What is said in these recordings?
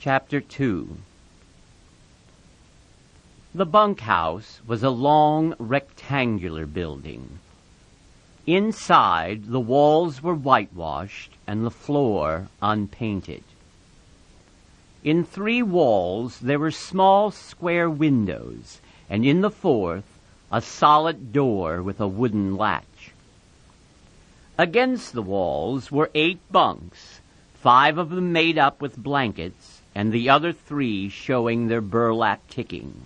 Chapter 2. The bunkhouse was a long rectangular building. Inside, the walls were whitewashed and the floor unpainted. In 3 walls there were small square windows, and in the 4th, a solid door with a wooden latch. Against the walls were 8 bunks, 5 of them made up with blankets, and the other 3 showing their burlap ticking.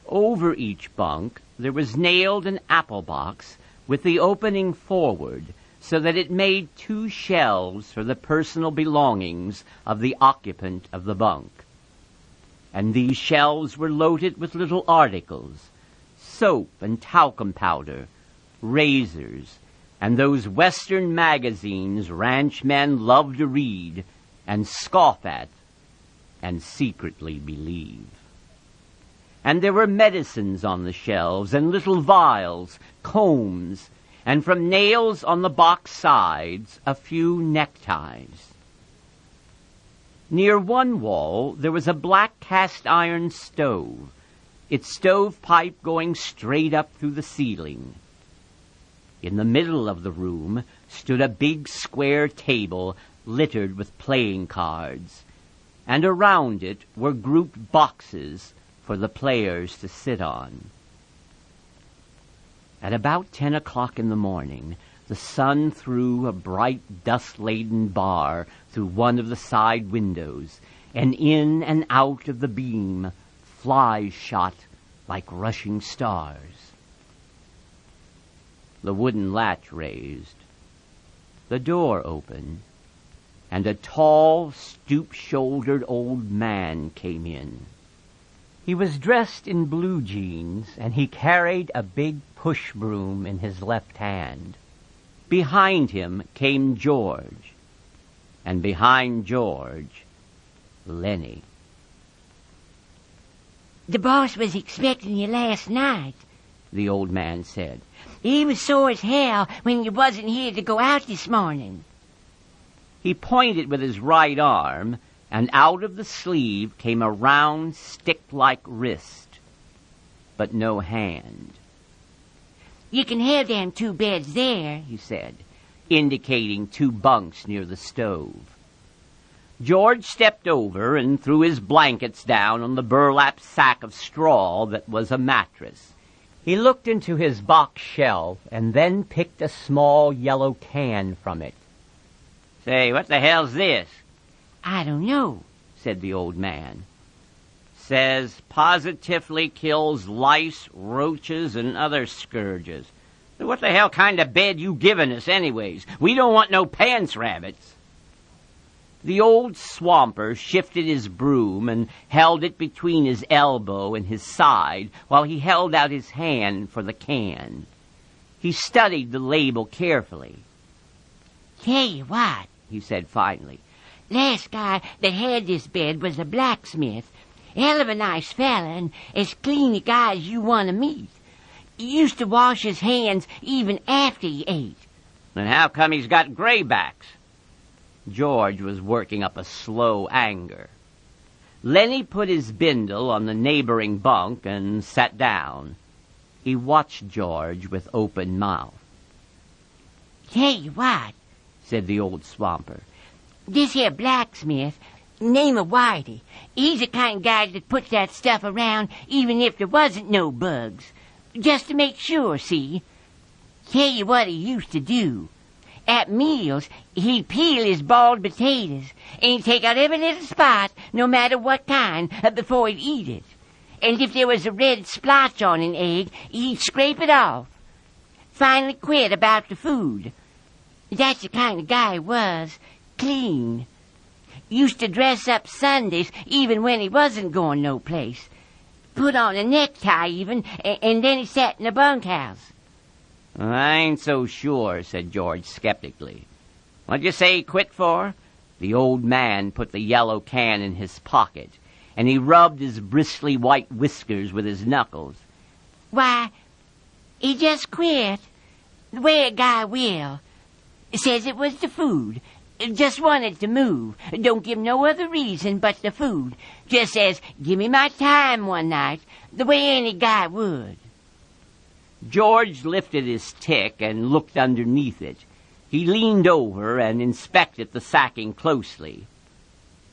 Over each bunk there was nailed an apple box with the opening forward, so that it made 2 shelves for the personal belongings of the occupant of the bunk. And these shelves were loaded with little articles, soap and talcum powder, razors, and those Western magazines ranchmen love to read and scoff at and secretly believe. And there were medicines on the shelves, and little vials, combs, and from nails on the box sides, a few neckties. Near one wall there was a black cast-iron stove, its stovepipe going straight up through the ceiling. In the middle of the room stood a big square table littered with playing cards, and around it were grouped boxes for the players to sit on. At about 10 o'clock in the morning, the sun threw a bright dust-laden bar through one of the side windows, and in and out of the beam flies shot like rushing stars. The wooden latch raised, the door opened, and a tall, stoop-shouldered old man came in. He was dressed in blue jeans, and he carried a big push broom in his left hand. Behind him came George, and behind George, Lenny. "The boss was expecting you last night," the old man said. "He was sore as hell when you wasn't here to go out this morning." He pointed with his right arm, and out of the sleeve came a round, stick-like wrist, but no hand. "You can have them 2 beds there," he said, indicating 2 bunks near the stove. George stepped over and threw his blankets down on the burlap sack of straw that was a mattress. He looked into his box shelf and then picked a small yellow can from it. "Say, what the hell's this?" "I don't know," said the old man. "Says positively kills lice, roaches, and other scourges. What the hell kind of bed you giving us anyways? We don't want no pants rabbits." The old swamper shifted his broom and held it between his elbow and his side while he held out his hand for the can. He studied the label carefully. "Tell you what," he said finally. "Last guy that had this bed was a blacksmith. Hell of a nice fella, and as clean a guy as you want to meet. He used to wash his hands even after he ate." "And how come he's got graybacks?" George was working up a slow anger. Lenny put his bindle on the neighboring bunk and sat down. He watched George with open mouth. "Tell you what," said the old swamper. "This here blacksmith, name of Whitey, he's the kind of guy that puts that stuff around even if there wasn't no bugs. Just to make sure, see? Tell you what he used to do. At meals, he'd peel his boiled potatoes, and he'd take out every little spot, no matter what kind, before he'd eat it. And if there was a red splotch on an egg, he'd scrape it off. Finally quit about the food. That's the kind of guy he was. Clean. Used to dress up Sundays even when he wasn't going no place. Put on a necktie even, and then he sat in the bunkhouse." "I ain't so sure," said George skeptically. "What'd you say he quit for?" The old man put the yellow can in his pocket, and he rubbed his bristly white whiskers with his knuckles. "Why, he just quit. The way a guy will. Says it was the food. Just wanted to move. Don't give no other reason but the food. Just says, give me my time one night, the way any guy would. George lifted his stick and looked underneath it. He leaned over and inspected the sacking closely.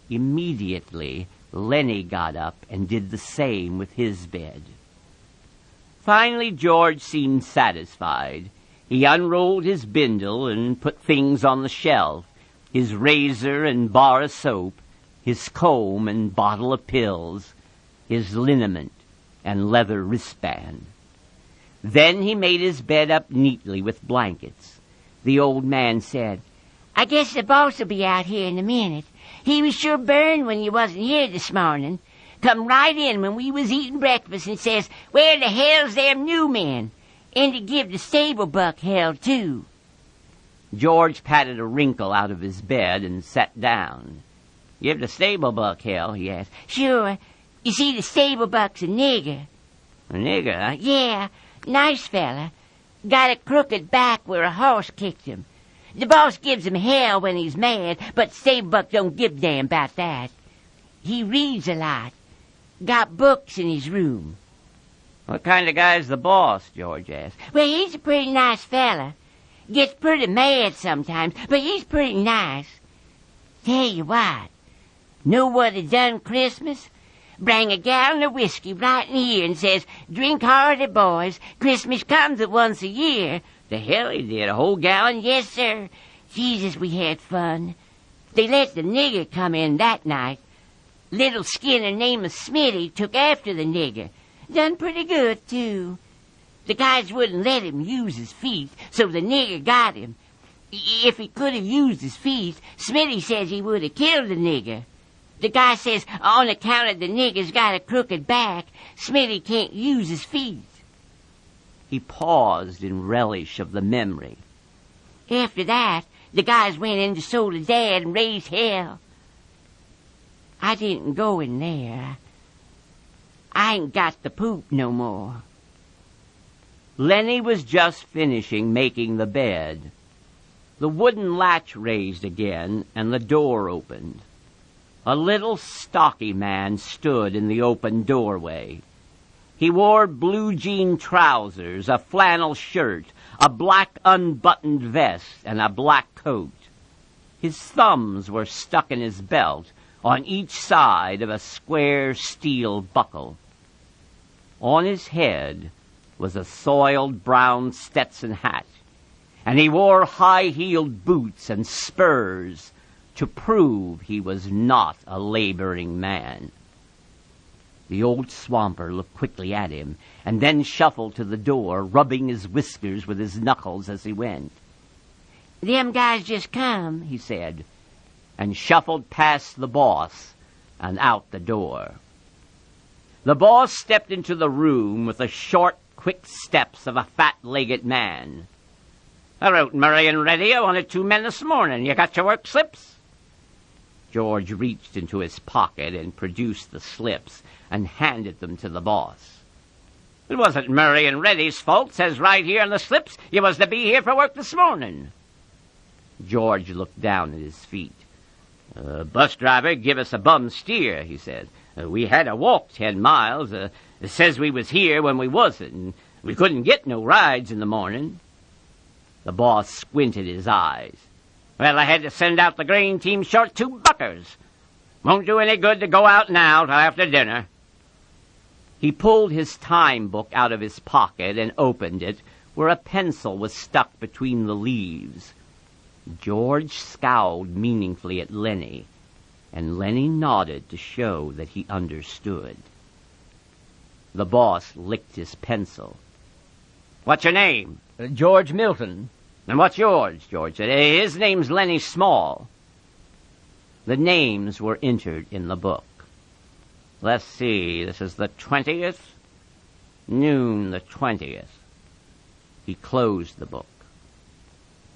Immediately, Lenny got up and did the same with his bed. Finally, George seemed satisfied. He unrolled his bindle and put things on the shelf, his razor and bar of soap, his comb and bottle of pills, his liniment and leather wristband. Then he made his bed up neatly with blankets. The old man said, I guess the boss will be out here in a minute. He was sure burned when you wasn't here this morning. Come right in when we was eating breakfast and says, where the hell's them new men? And to give the stable buck hell, too. George patted a wrinkle out of his bed and sat down. Give the stable buck hell, he asked. Sure. You see, the stable buck's a nigger. A nigger, huh? Yeah, nice fella. Got a crooked back where a horse kicked him. The boss gives him hell when he's mad, but stable buck don't give a damn about that. He reads a lot. Got books in his room. What kind of guy's the boss? George asked. Well, he's a pretty nice fella. Gets pretty mad sometimes, but he's pretty nice. Tell you what, know what he done Christmas? Bring a gallon of whiskey right in here and says, drink hearty, boys. Christmas comes at once a year. The hell he did, a whole gallon? Yes, sir. Jesus, we had fun. They let the nigger come in that night. Little skinner named Smitty took after the nigger. Done pretty good, too. The guys wouldn't let him use his feet, so the nigger got him. If he could have used his feet, Smitty says he would have killed the nigger. The guy says on account of the nigger's got a crooked back, Smitty can't use his feet. He paused in relish of the memory. After that, the guys went in to sold the dad and raised hell. I didn't go in there. I ain't got the poop no more. Lenny was just finishing making the bed. The wooden latch raised again, and the door opened. A little stocky man stood in the open doorway. He wore blue jean trousers, a flannel shirt, a black unbuttoned vest, and a black coat. His thumbs were stuck in his belt on each side of a square steel buckle. On his head was a soiled brown Stetson hat, and he wore high-heeled boots and spurs to prove he was not a laboring man. The old swamper looked quickly at him, and then shuffled to the door, rubbing his whiskers with his knuckles as he went. Them guys just come, he said, and shuffled past the boss and out the door. The boss stepped into the room with the short, quick steps of a fat-legged man. "They're out, Murray and ready. I wanted 2 men this morning. You got your work slips?" George reached into his pocket and produced the slips and handed them to the boss. "It wasn't Murray and Reddy's fault. Says right here on the slips you was to be here for work this morning." George looked down at his feet. "Bus driver give us a bum steer," he said. "We had to walk 10 miles. It says we was here when we wasn't, and we couldn't get no rides in the morning." The boss squinted his eyes. "Well, I had to send out the grain team short 2 buckers. Won't do any good to go out now till after dinner." He pulled his time book out of his pocket and opened it, where a pencil was stuck between the leaves. George scowled meaningfully at Lenny, and Lenny nodded to show that he understood. The boss licked his pencil. "What's your name?" George Milton. "And what's yours?" George said. "His name's Lenny Small." The names were entered in the book. Let's see, this is the 20th, noon the 20th. He closed the book.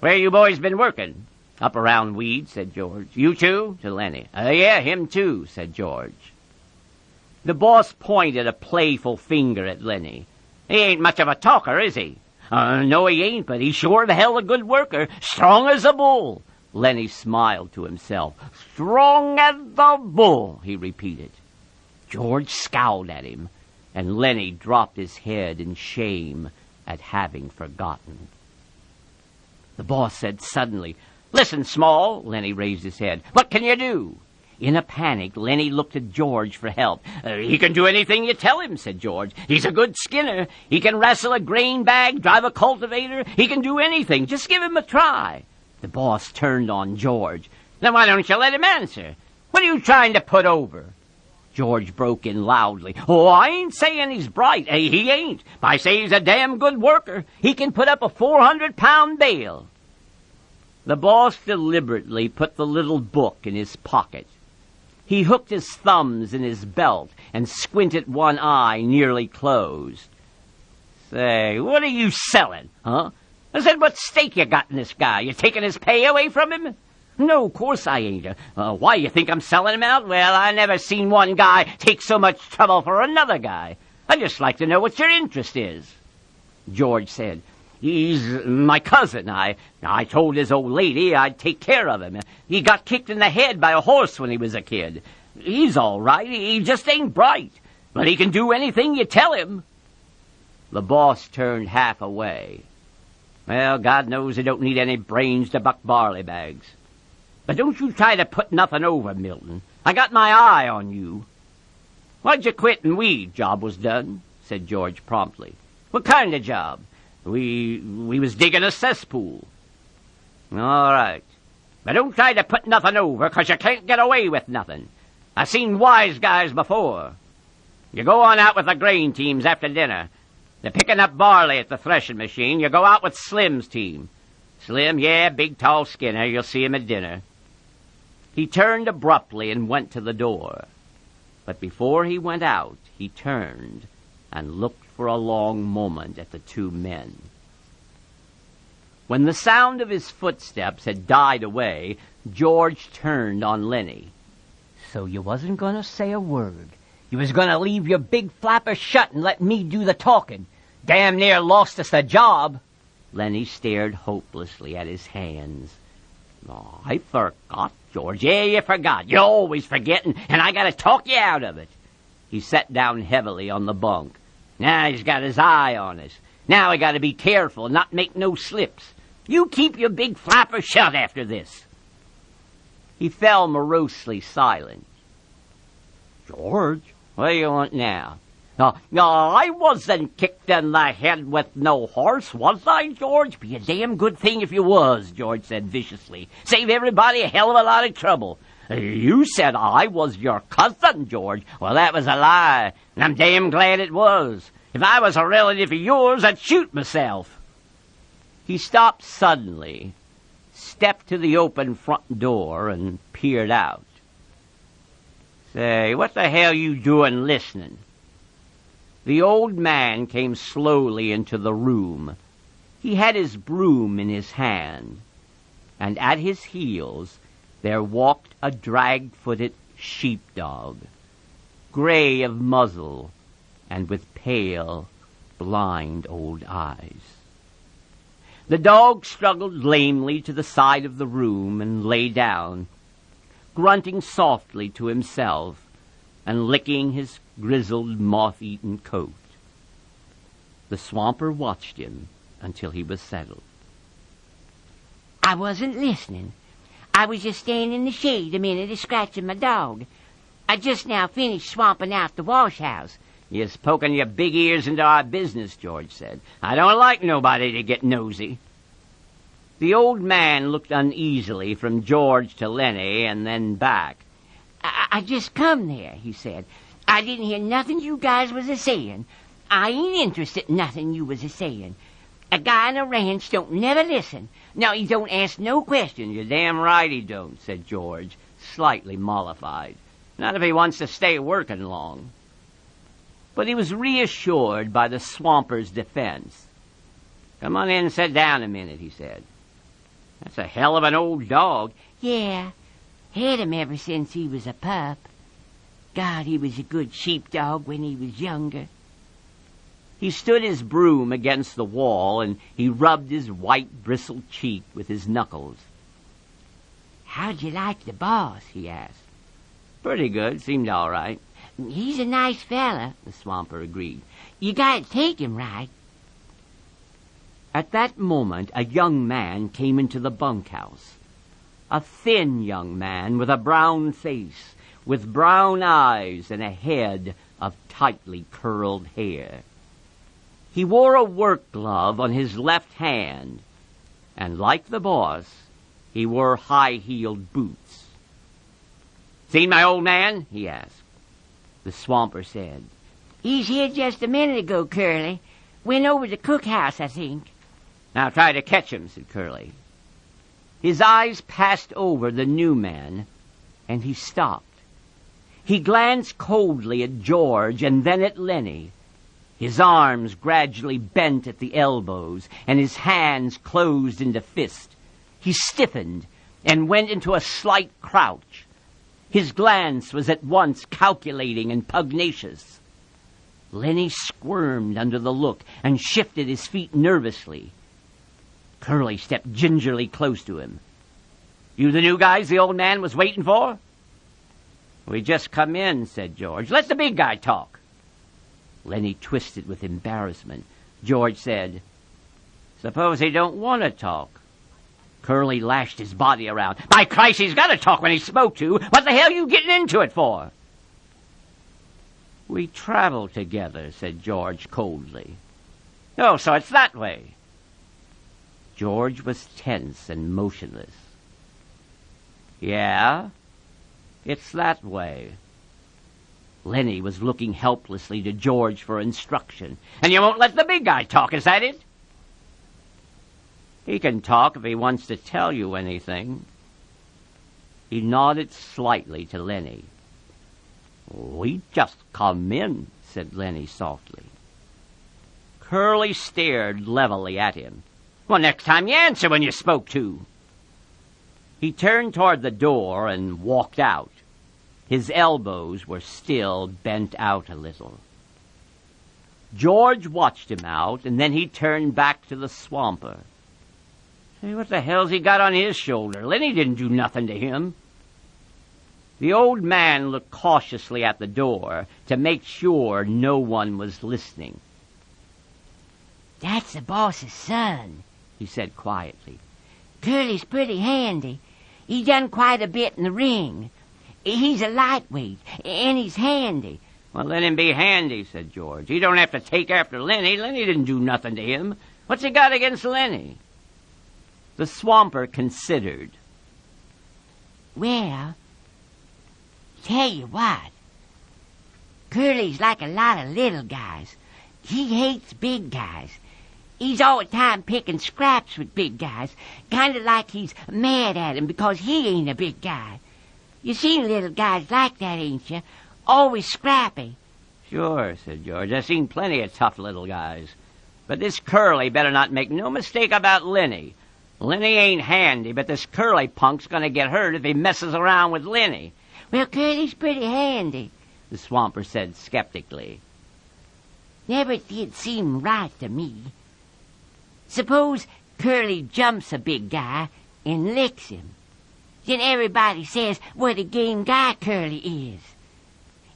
"Where you boys been working?" "Up around Weed," said George. "You too?" to Lenny. "Yeah, him too," said George. The boss pointed a playful finger at Lenny. "He ain't much of a talker, is he?" No, he ain't, but he's sure the hell a good worker, strong as a bull." Lenny smiled to himself. "Strong as the bull," he repeated. George scowled at him, and Lenny dropped his head in shame at having forgotten. The boss said suddenly, "Listen, Small." Lenny raised his head. "What can you do?" In a panic, Lenny looked at George for help. "He can do anything you tell him," said George. "He's a good skinner. He can wrestle a grain bag, drive a cultivator. He can do anything. Just give him a try." The boss turned on George. "Then why don't you let him answer? What are you trying to put over?" George broke in loudly. "Oh, I ain't saying he's bright. He ain't. I say he's a damn good worker. He can put up a 400-pound bale." The boss deliberately put the little book in his pocket. He hooked his thumbs in his belt and squinted one eye nearly closed. "Say, what are you selling, huh? I said, what stake you got in this guy? You taking his pay away from him?" "No, of course I ain't. Why, you think I'm selling him out? Well, I never seen one guy take so much trouble for another guy. I'd just like to know what your interest is." George said, "He's my cousin. I told his old lady I'd take care of him. He got kicked in the head by a horse when he was a kid. He's all right. He just ain't bright. But he can do anything you tell him." The boss turned half away. "Well, God knows he don't need any brains to buck barley bags. But don't you try to put nothing over, Milton. I got my eye on you." "Why'd you quit and weed? Job was done," said George promptly. "What kind of job?" We was digging a cesspool." "All right. But don't try to put nothing over, 'cause you can't get away with nothing. I've seen wise guys before. You go on out with the grain teams after dinner. They're picking up barley at the threshing machine. You go out with Slim's team. Slim, yeah, big tall skinner. You'll see him at dinner." He turned abruptly and went to the door. But before he went out, he turned and looked for a long moment at the two men. When the sound of his footsteps had died away, George turned on Lenny. "So you wasn't going to say a word. You was going to leave your big flapper shut and let me do the talking. Damn near lost us the job." Lenny stared hopelessly at his hands. "Oh, I forgot, George. Yeah, you forgot. You're always forgetting, and I got to talk you out of it." He sat down heavily on the bunk. "Now he's got his eye on us. Now we got to be careful and not make no slips. You keep your big flapper shut after this." He fell morosely silent. "George, what do you want now?" No, I wasn't kicked in the head with no horse, was I, George?" "Be a damn good thing if you was," George said viciously. "Save everybody a hell of a lot of trouble." "You said I was your cousin, George." "Well, that was a lie, and I'm damn glad it was. If I was a relative of yours, I'd shoot myself." He stopped suddenly, stepped to the open front door, and peered out. "Say, what the hell you doing listening?" The old man came slowly into the room. He had his broom in his hand, and at his heels there walked a drag-footed sheepdog, gray of muzzle and with pale, blind old eyes. The dog struggled lamely to the side of the room and lay down, grunting softly to himself and licking his grizzled, moth-eaten coat. The swamper watched him until he was settled. "I wasn't listening. I was just standing in the shade a minute a scratching my dog. I just now finished swamping out the wash house." "You're poking your big ears into our business," George said. "I don't like nobody to get nosy." The old man looked uneasily from George to Lenny and then back. I just come there," he said. "I didn't hear nothing you guys was a-saying. I ain't interested in nothing you was a-saying. A guy on a ranch don't never listen. Now, he don't ask no questions." "You're damn right he don't," said George, slightly mollified. "Not if he wants to stay working long." But he was reassured by the swamper's defense. "Come on in and sit down a minute," he said. "That's a hell of an old dog." "Yeah, had him ever since he was a pup. God, he was a good sheepdog when he was younger." He stood his broom against the wall, and he rubbed his white, bristled cheek with his knuckles. "How'd you like the boss?" he asked. Pretty good. Seemed all right. "He's a nice fella," the swamper agreed. "You gotta take him right." At that moment, a young man came into the bunkhouse. A thin young man with a brown face, with brown eyes and a head of tightly curled hair. He wore a work glove on his left hand, and like the boss, he wore high-heeled boots. "Seen my old man?" he asked. The swamper said, "He's here just a minute ago, Curly. Went over to the cookhouse, I think." "Now try to catch him," said Curly. His eyes passed over the new man, and he stopped. He glanced coldly at George and then at Lenny. His arms gradually bent at the elbows, and his hands closed into fist. He stiffened and went into a slight crouch. His glance was at once calculating and pugnacious. Lenny squirmed under the look and shifted his feet nervously. Curly stepped gingerly close to him. "You the new guys the old man was waiting for?" "We just come in," said George. "Let the big guy talk." Lenny twisted with embarrassment. George said, "Suppose he don't want to talk?" Curly lashed his body around. "By Christ, he's got to talk when he's spoke to. What the hell are you getting into it for?" "We travel together," said George coldly. "Oh, so it's that way." George was tense and motionless. "Yeah, it's that way." Lenny was looking helplessly to George for instruction. "And you won't let the big guy talk, is that it?" "He can talk if he wants to tell you anything." He nodded slightly to Lenny. "We just come in," said Lenny softly. Curly stared levelly at him. "Well, next time you answer when you're spoke to." He turned toward the door and walked out. His elbows were still bent out a little. George watched him out, and then he turned back to the swamper. "Hey, what the hell's he got on his shoulder? Lenny didn't do nothing to him." The old man looked cautiously at the door to make sure no one was listening. "That's the boss's son," he said quietly. "Curly's pretty handy. He done quite a bit in the ring. He's a lightweight, and he's handy." "Well, let him be handy," said George. "He don't have to take after Lenny. Lenny didn't do nothing to him. What's he got against Lenny?" The swamper considered. "Well, tell you what, Curly's like a lot of little guys. He hates big guys. He's all the time picking scraps with big guys, kind of like he's mad at him because he ain't a big guy. You seen little guys like that, ain't you? Always scrappy." "Sure," said George. "I've seen plenty of tough little guys. But this Curly better not make no mistake about Lenny. Lenny ain't handy, but this Curly punk's gonna get hurt if he messes around with Lenny." "Well, Curly's pretty handy," the swamper said skeptically. "Never did seem right to me. Suppose Curly jumps a big guy and licks him. Then everybody says what a game guy Curly is.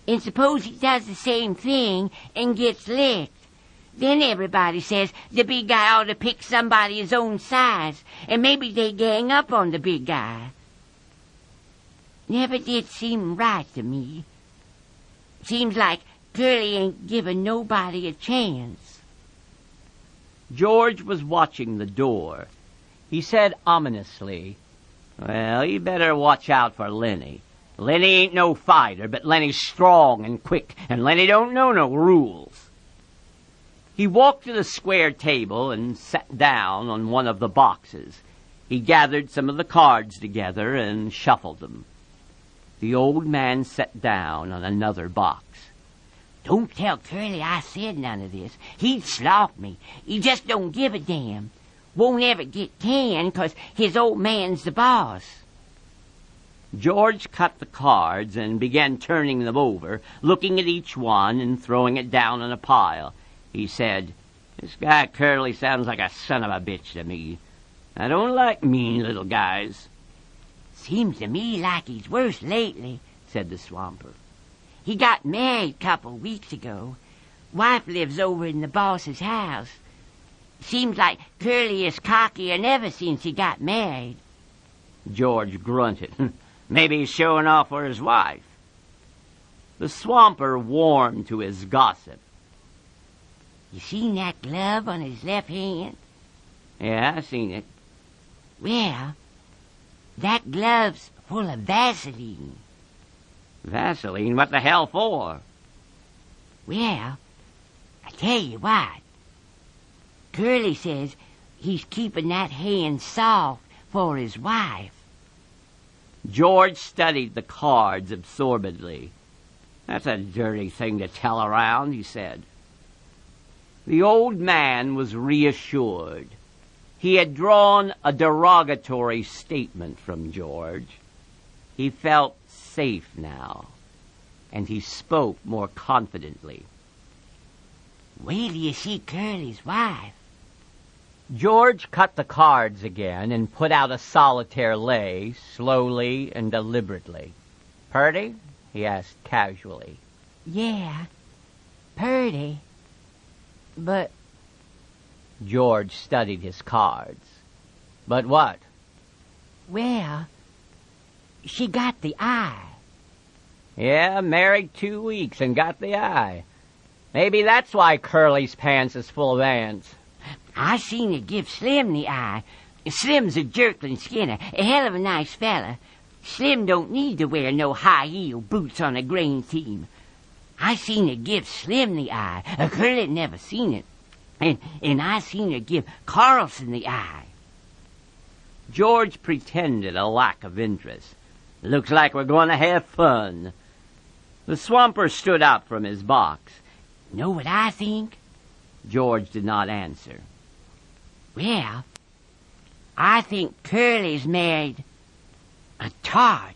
And suppose he does the same thing and gets licked. Then everybody says the big guy ought to pick somebody his own size, and maybe they gang up on the big guy. Never did seem right to me. Seems like Curly ain't giving nobody a chance." George was watching the door. He said ominously, "Well, you better watch out for Lenny. Lenny ain't no fighter, but Lenny's strong and quick, and Lenny don't know no rules." He walked to the square table and sat down on one of the boxes. He gathered some of the cards together and shuffled them. The old man sat down on another box. "Don't tell Curly I said none of this. He'd slop me. He just don't give a damn. Won't ever get canned 'cause his old man's the boss." George cut the cards and began turning them over, looking at each one and throwing it down in a pile. He said, "This guy Curly sounds like a son of a bitch to me. I don't like mean little guys." Seems to me like he's worse lately, said the swamper. He got married a couple weeks ago. Wife lives over in the boss's house. Seems like Curly is cockier than ever since he got married. George grunted. Maybe he's showing off for his wife. The swamper warmed to his gossip. You seen that glove on his left hand? Yeah, I seen it. Well, that glove's full of Vaseline. Vaseline? What the hell for? Well, I tell you what. Curly says he's keeping that hand soft for his wife. George studied the cards absorbedly. That's a dirty thing to tell around, he said. The old man was reassured. He had drawn a derogatory statement from George. He felt safe now, and he spoke more confidently. Wait till you see Curly's wife. George cut the cards again and put out a solitaire lay, slowly and deliberately. "Purty?" he asked casually. Yeah, purty. But... George studied his cards. But what? Well, she got the eye. Yeah, married 2 weeks and got the eye. Maybe that's why Curly's pants is full of ants. I seen her give Slim the eye. Slim's a jerkling Skinner, a hell of a nice fella. Slim don't need to wear no high-heel boots on a grain team. I seen her give Slim the eye. Curly never seen it. And I seen her give Carlson the eye. George pretended a lack of interest. Looks like we're going to have fun. The swamper stood up from his box. Know what I think? George did not answer. Well, I think Curly's married a tart.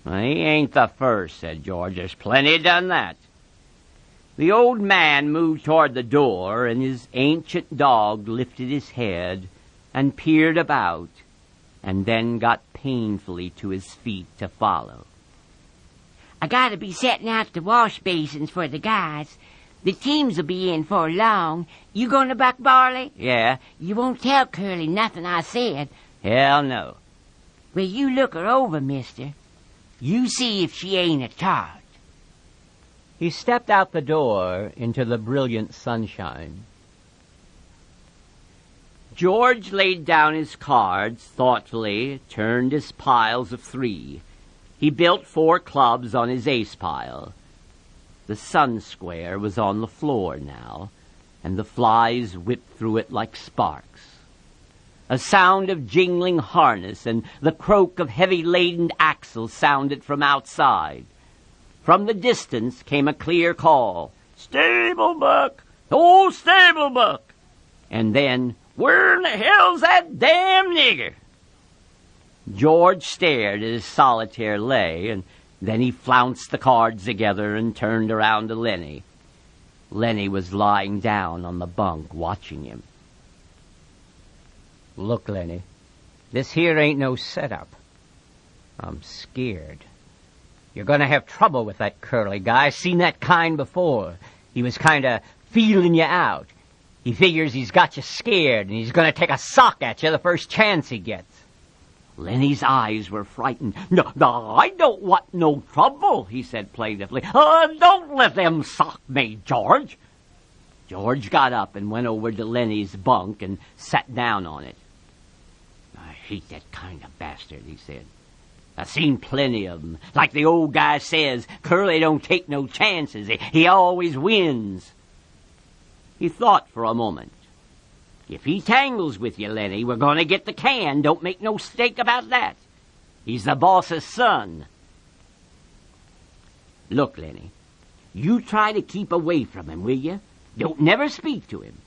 Well, he ain't the first, said George. There's plenty done that. The old man moved toward the door, and his ancient dog lifted his head and peered about, and then got painfully to his feet to follow. I gotta be setting out the wash basins for the guys. The teams will be in for long. You going to buck barley? Yeah. You won't tell Curly nothing I said. Hell no. Well, you look her over, mister. You see if she ain't a tart. He stepped out the door into the brilliant sunshine. George laid down his cards thoughtfully, turned his piles of 3. He built 4 clubs on his ace pile. The sun square was on the floor now, and the flies whipped through it like sparks. A sound of jingling harness and the croak of heavy-laden axles sounded from outside. From the distance came a clear call, "Stablebuck! Oh, Stablebuck!" And then, "Where in the hell's that damn nigger?" George stared at his solitaire lay, and then he flounced the cards together and turned around to Lenny. Lenny was lying down on the bunk watching him. "Look, Lenny, this here ain't no setup. I'm scared. You're going to have trouble with that Curly guy. Seen that kind before. He was kind of feeling you out. He figures he's got you scared, and he's going to take a sock at you the first chance he gets." Lenny's eyes were frightened. No, I don't want no trouble," he said plaintively. "Don't let them sock me, George." George got up and went over to Lenny's bunk and sat down on it. "I hate that kind of bastard," he said. "I've seen plenty of 'em. Like the old guy says, Curly don't take no chances. He always wins." He thought for a moment. "If he tangles with you, Lenny, we're going to get the can. Don't make no mistake about that. He's the boss's son." "Look, Lenny, you try to keep away from him, will you? Don't never speak to him.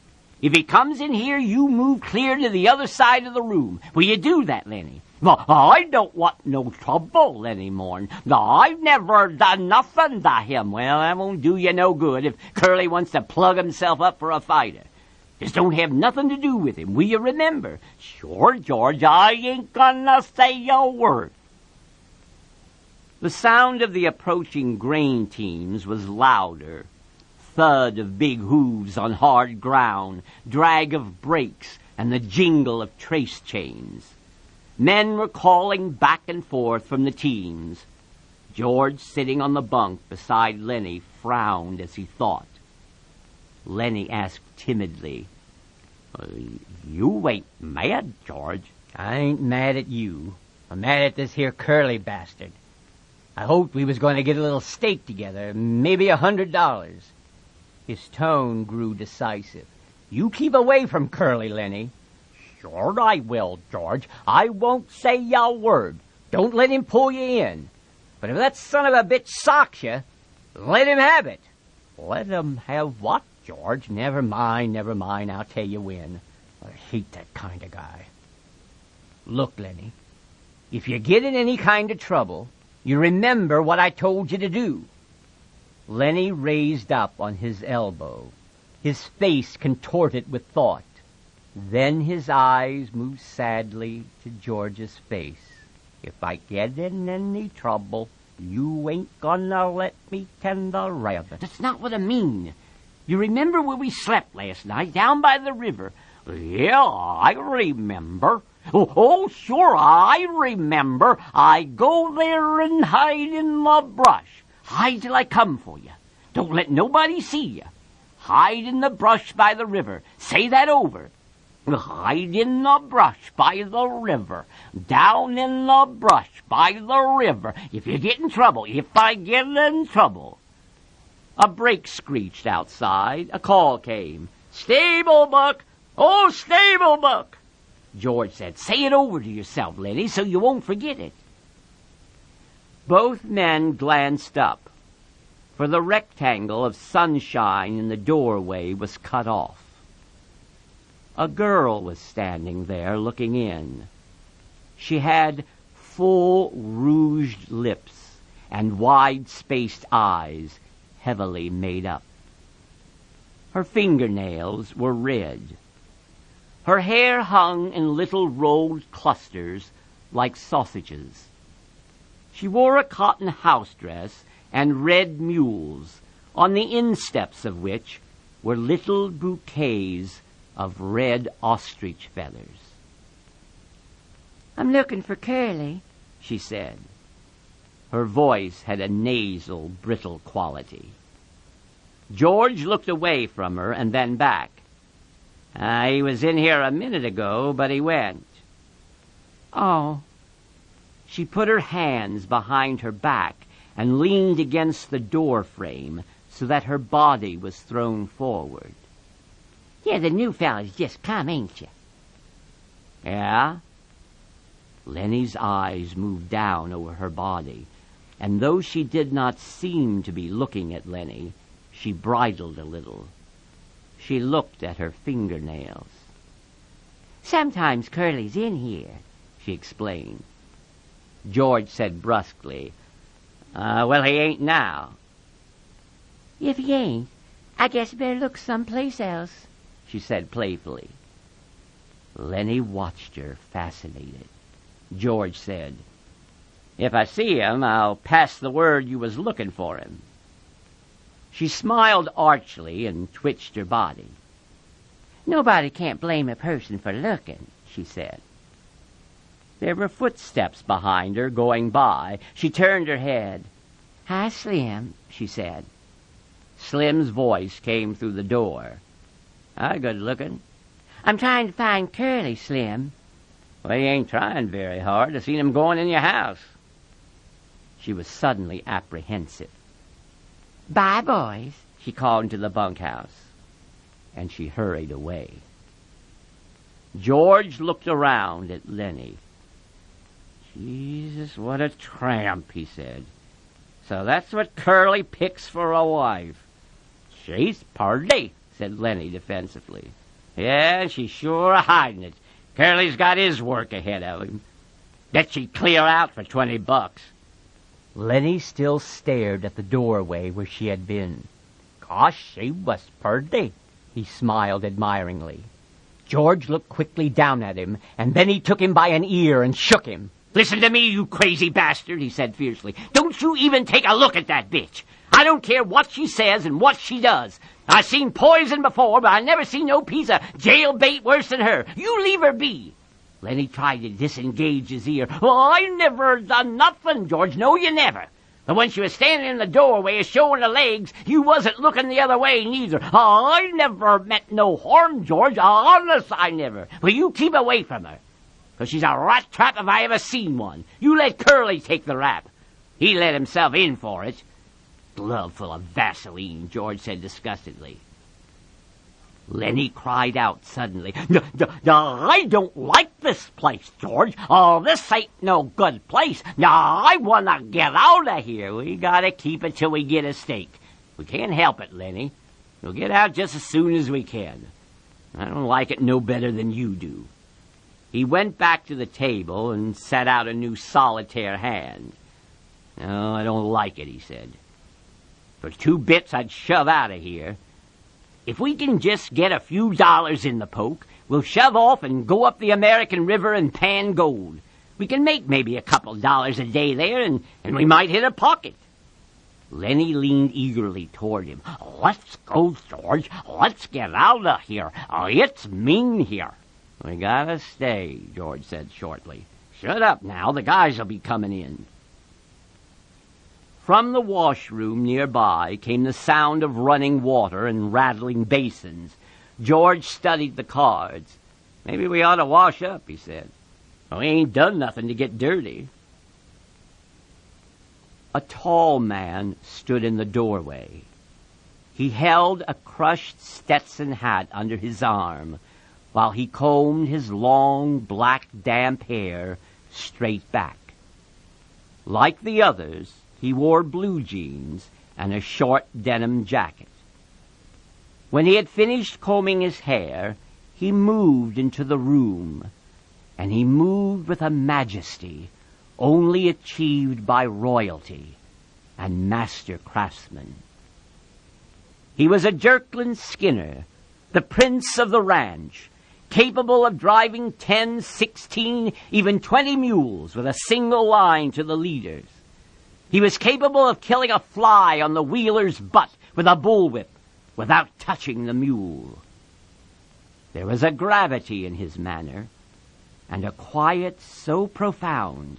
If he comes in here, you move clear to the other side of the room. Will you do that, Lenny?" "Well, I don't want no trouble," Lenny mourned. "I've never done nothing to him." "Well, that won't do you no good if Curly wants to plug himself up for a fighter. Just don't have nothing to do with him, will you remember? Sure, George, I ain't gonna say a word. The sound of the approaching grain teams was louder. Thud of big hooves on hard ground, drag of brakes, and the jingle of trace chains. Men were calling back and forth from the teams. George, sitting on the bunk beside Lenny, frowned as he thought. Lenny asked timidly, "You ain't mad, George?" "I ain't mad at you. I'm mad at this here Curly bastard. I hoped we was going to get a little stake together, maybe $100. His tone grew decisive. "You keep away from Curly, Lenny." "Sure I will, George. I won't say a word. Don't let him pull you in. But if that son of a bitch socks you, let him have it." "Let him have what, George?" Never mind. I'll tell you when. I hate that kind of guy. Look, Lenny, if you get in any kind of trouble, you remember what I told you to do. Lenny raised up on his elbow, his face contorted with thought. Then his eyes moved sadly to George's face. "If I get in any trouble, you ain't gonna let me tend the rabbit." That's not what I mean. You remember where we slept last night, down by the river? "Yeah, I remember. Oh, sure, I remember. I go there and hide in the brush. Hide till I come for you. Don't let nobody see you. Hide in the brush by the river. Say that over. Hide in the brush by the river. Down in the brush by the river. If you get in trouble, if I get in trouble." A brake screeched outside. A call came. "Stable book! Oh, stable book!" George said, "Say it over to yourself, Lenny, so you won't forget it." Both men glanced up, for the rectangle of sunshine in the doorway was cut off. A girl was standing there looking in. She had full rouged lips and wide-spaced eyes heavily made up. Her fingernails were red. Her hair hung in little rolled clusters like sausages. She wore a cotton house dress and red mules, on the insteps of which were little bouquets of red ostrich feathers. "I'm looking for Curly," she said. Her voice had a nasal, brittle quality. George looked away from her and then back. "He was in here a minute ago, but he went." "Oh." She put her hands behind her back and leaned against the door frame so that her body was thrown forward. "Yeah, the new fella's just come, ain't you?" "Yeah?" Lenny's eyes moved down over her body, and though she did not seem to be looking at Lenny, she bridled a little. She looked at her fingernails. "Sometimes Curly's in here," she explained. George said brusquely, "Well, he ain't now." "If he ain't, I guess you better look someplace else," she said playfully. Lenny watched her, fascinated. George said, "If I see him, I'll pass the word you was looking for him." She smiled archly and twitched her body. "Nobody can't blame a person for looking," she said. There were footsteps behind her going by. She turned her head. "Hi, Slim," she said. Slim's voice came through the door. "Hi, good looking." "I'm trying to find Curly, Slim." "Well, you ain't trying very hard. I seen him going in your house." She was suddenly apprehensive. "Bye, boys," she called into the bunkhouse, and she hurried away. George looked around at Lenny. "Jesus, what a tramp," he said. "So that's what Curly picks for a wife." "She's purty," said Lenny defensively. "Yeah, she's sure hiding it. Curly's got his work ahead of him. Bet she'd clear out for $20. Lenny still stared at the doorway where she had been. "Gosh, she was purty," He smiled admiringly. George looked quickly down at him, and then he took him by an ear and shook him. Listen to me, you crazy bastard, he said fiercely. Don't you even take a look at that bitch. I don't care what she says and what she does. I seen poison before, but I never seen no piece of jail bait worse than her. You leave her be. Lenny tried to disengage his ear. Well, I never done nothing, George. No, you never. But when she was standing in the doorway showing her legs, you wasn't looking the other way neither. I never meant no harm, George. Honest, I never. Well, you keep away from her. 'Cause she's a rat trap if I ever seen one. You let Curly take the rap. He let himself in for it. Glove full of Vaseline, George said disgustedly. Lenny cried out suddenly. I don't like this place, George. Oh, this ain't no good place. I want to get out of here. We got to keep it till we get a stake. We can't help it, Lenny. We'll get out just as soon as we can. I don't like it no better than you do. He went back to the table and set out a new solitaire hand. No, I don't like it, he said. For 2 bits, I'd shove out of here. If we can just get a few dollars in the poke, we'll shove off and go up the American River and pan gold. We can make maybe a couple dollars a day there, and we might hit a pocket. Lenny leaned eagerly toward him. Let's go, George. Let's get out of here. It's mean here. We gotta stay, George said shortly. Shut up now. The guys will be coming in. From the washroom nearby came the sound of running water and rattling basins. George studied the cards. Maybe we ought to wash up, he said. We ain't done nothing to get dirty. A tall man stood in the doorway. He held a crushed Stetson hat under his arm while he combed his long, black, damp hair straight back. Like the others, he wore blue jeans and a short denim jacket. When he had finished combing his hair, he moved into the room, and he moved with a majesty only achieved by royalty and master craftsmen. He was a Jerkland Skinner, the prince of the ranch, capable of driving 10, 16, even 20 mules with a single line to the leaders. He was capable of killing a fly on the wheeler's butt with a bullwhip without touching the mule. There was a gravity in his manner and a quiet so profound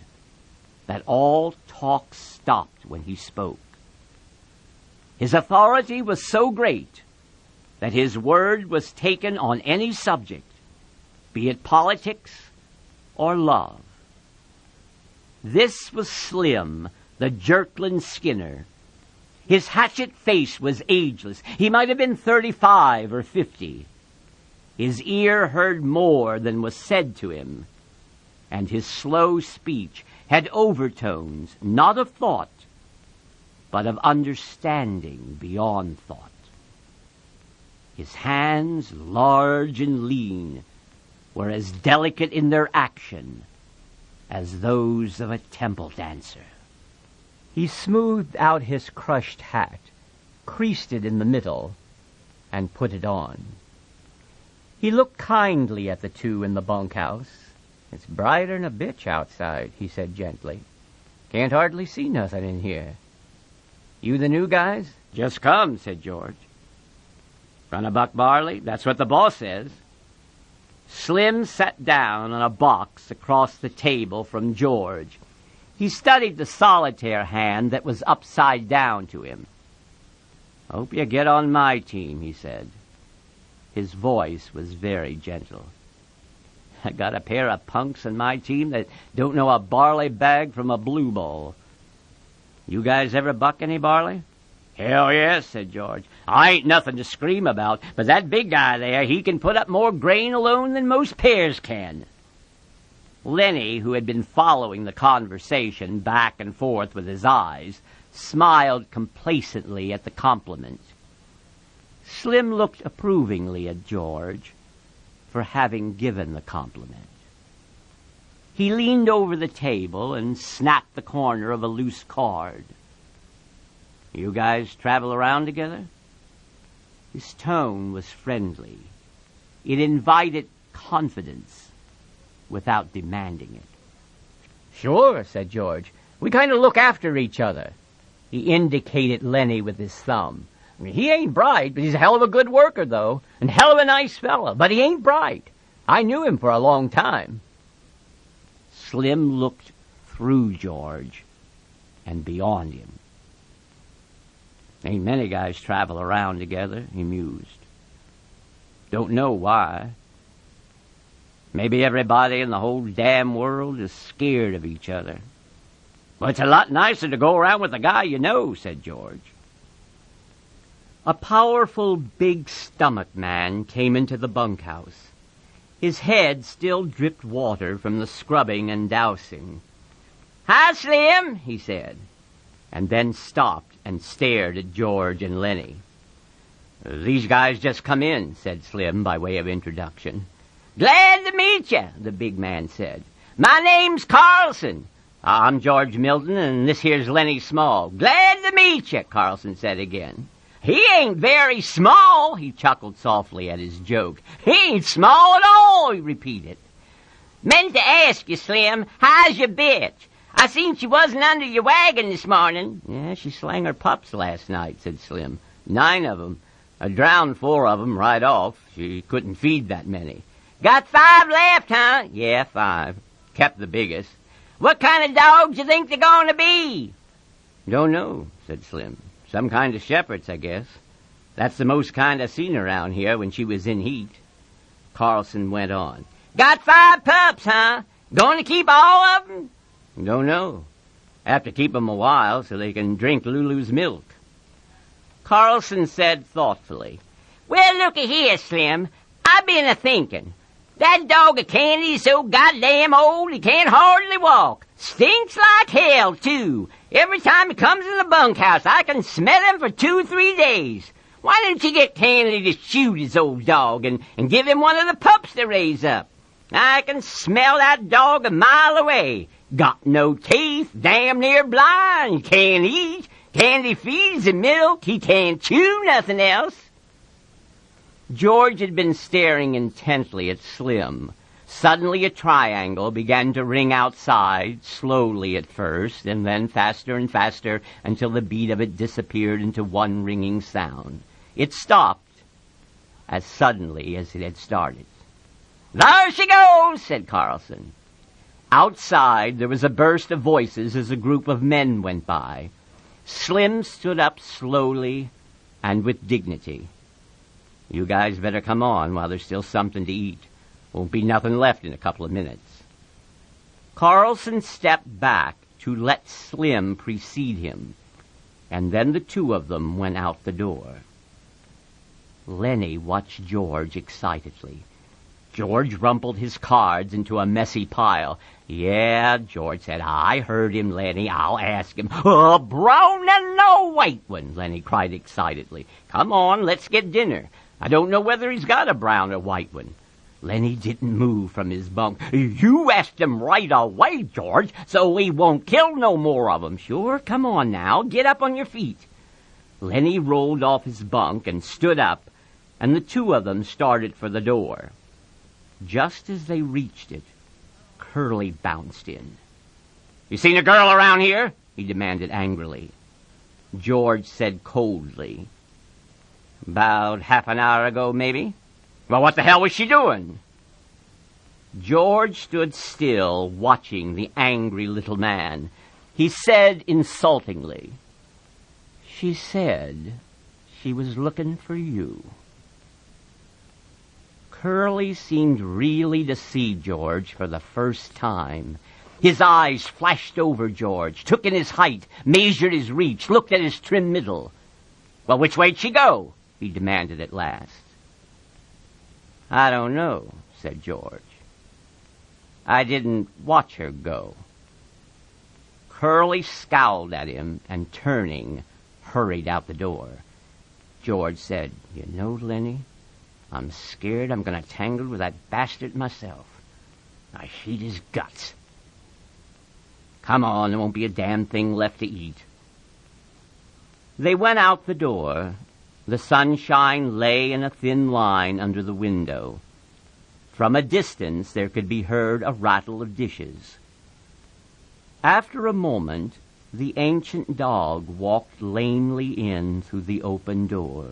that all talk stopped when he spoke. His authority was so great that his word was taken on any subject, be it politics or love. This was Slim, the Jerkland Skinner. His hatchet face was ageless. He might have been 35 or 50. His ear heard more than was said to him, and his slow speech had overtones not of thought, but of understanding beyond thought. His hands, large and lean, were as delicate in their action as those of a temple dancer. He smoothed out his crushed hat, creased it in the middle, and put it on. He looked kindly at the two in the bunkhouse. "It's brighter'n a bitch outside," he said gently. "Can't hardly see nothing in here. You the new guys?" "Just come," said George. "Run a buck barley? That's what the boss says." Slim sat down on a box across the table from George. He studied the solitaire hand that was upside down to him. "Hope you get on my team," he said. His voice was very gentle. "I got a pair of punks on my team that don't know a barley bag from a blue ball. You guys ever buck any barley?" "Hell yes," said George. "I ain't nothing to scream about, but that big guy there, he can put up more grain alone than most pears can." Lenny, who had been following the conversation back and forth with his eyes, smiled complacently at the compliment. Slim looked approvingly at George for having given the compliment. He leaned over the table and snapped the corner of a loose card. "You guys travel around together?" His tone was friendly. It invited confidence without demanding it. Sure, said George. We kind of look after each other. He indicated Lenny with his thumb. I mean, he ain't bright, but he's a hell of a good worker, though, and hell of a nice fella, but he ain't bright. I knew him for a long time. Slim looked through George and beyond him. Ain't many guys travel around together, he mused. Don't know why. Maybe everybody in the whole damn world is scared of each other. Well, it's a lot nicer to go around with a guy you know, said George. A powerful, big-stomached man came into the bunkhouse. His head still dripped water from the scrubbing and dousing. "Hi, Slim," he said, and then stopped and stared at George and Lenny. These guys just come in, said Slim by way of introduction. "Glad to meet you," the big man said. "My name's Carlson." I'm George Milton, and this here's Lenny Small. "Glad to meet you," Carlson said again. "He ain't very small," he chuckled softly at his joke. "He ain't small at all," he repeated. "Meant to ask you, Slim, how's your bitch? I seen she wasn't under your wagon this morning." "Yeah, she slang her pups last night," said Slim. 9 of 'em. I drowned 4 of 'em right off. She couldn't feed that many. "Got 5 left, huh?" "Yeah, 5. Kept the biggest." "What kind of dogs you think they're going to be?" "Don't know," said Slim. "Some kind of shepherds, I guess. That's the most kind I seen around here when she was in heat." Carlson went on. "Got 5 pups, huh? Going to keep all of 'em?" "Don't know. Have to keep 'em a while so they can drink Lulu's milk." Carlson said thoughtfully, "Well, looky here, Slim. I've been a-thinking. That dog of Candy's so goddamn old he can't hardly walk. Stinks like hell, too. Every time he comes in the bunkhouse, I can smell him for 2-3 days. Why don't you get Candy to shoot his old dog and give him one of the pups to raise up? I can smell that dog a mile away. Got no teeth, damn near blind, can't eat. Candy feeds him milk, he can't chew nothing else." George had been staring intently at Slim. Suddenly a triangle began to ring outside, slowly at first, and then faster and faster until the beat of it disappeared into one ringing sound. It stopped as suddenly as it had started. "There she goes," said Carlson. Outside there was a burst of voices as a group of men went by. Slim stood up slowly and with dignity. "You guys better come on while there's still something to eat. Won't be nothing left in a couple of minutes." Carlson stepped back to let Slim precede him, and then the 2 of them went out the door. Lenny watched George excitedly. George rumpled his cards into a messy pile. "Yeah," George said, "I heard him, Lenny. I'll ask him." "A brown and no white one," Lenny cried excitedly. "Come on, let's get dinner. I don't know whether he's got a brown or white one." Lenny didn't move from his bunk. "You asked him right away, George, so we won't kill no more of 'em." "Sure, come on now. Get up on your feet." Lenny rolled off his bunk and stood up, and the 2 of them started for the door. Just as they reached it, Curly bounced in. "You seen a girl around here?" he demanded angrily. George said coldly, "About half an hour ago, maybe." "Well, what the hell was she doing?" George stood still, watching the angry little man. He said insultingly, "She said she was looking for you." Curly seemed really to see George for the first time. His eyes flashed over George, took in his height, measured his reach, looked at his trim middle. "Well, which way'd she go?" he demanded at last. "I don't know," said George. "I didn't watch her go." Curly scowled at him and, turning, hurried out the door. George said, "You know, Lenny, I'm scared I'm going to tangle with that bastard myself. I hate his guts. Come on, there won't be a damn thing left to eat." They went out the door. The sunshine lay in a thin line under the window. From a distance there could be heard a rattle of dishes. After a moment, the ancient dog walked lamely in through the open door.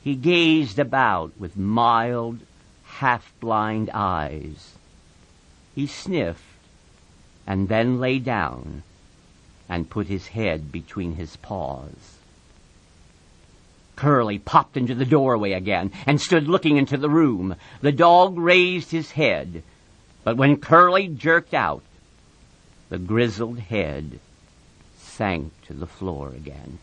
He gazed about with mild, half-blind eyes. He sniffed and then lay down and put his head between his paws. Curly popped into the doorway again and stood looking into the room. The dog raised his head, but when Curly jerked out, the grizzled head sank to the floor again.